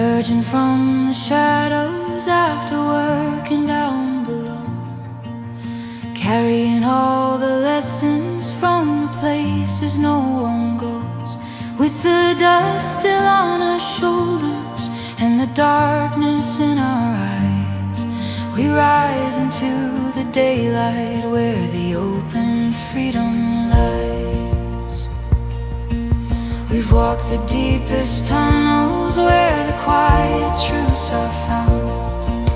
emerging from the shadows after working down below, carrying all the lessons from the places no one goes. With the dust still on our shoulders and the darkness in our eyes, we rise into the daylight where the open freedom lies. We've walked the deepest tunnels where the quiet truths are found.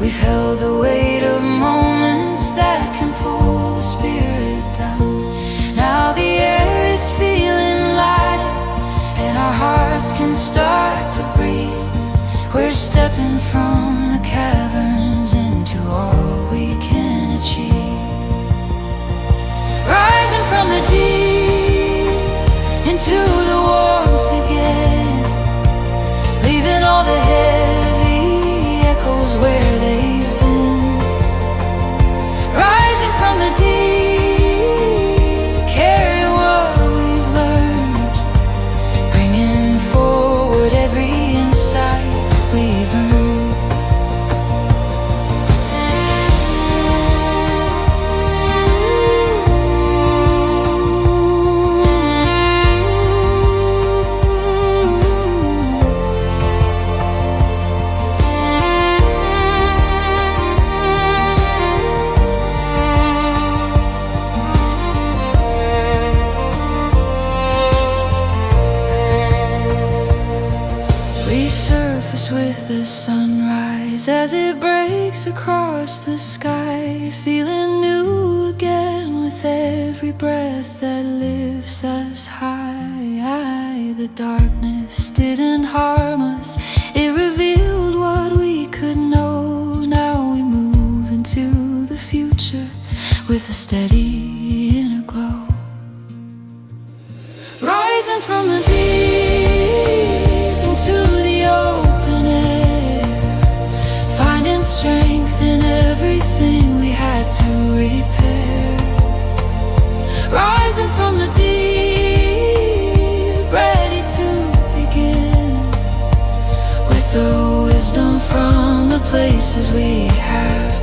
We've held the weight of moments that can pull the spirit down. Now the air is feeling lighter and our hearts can start to breathe. We're stepping from the caverns into all we can achieve. Rising from the deep into the warmth again, leaving all the heavy echoes where they've been. Rising from the deep, carry what we've learned, bringing forward every insight we've earned. Resurface with the sunrise as it breaks across the sky, feeling new again with every breath that lifts us high. The darkness didn't harm us, it revealed what we could know. Now we move into the future with a steady inner glow. Rising from the deep into the open air, finding strength in everything we had to repair. Rising from the deep, ready to begin with the wisdom from the places we have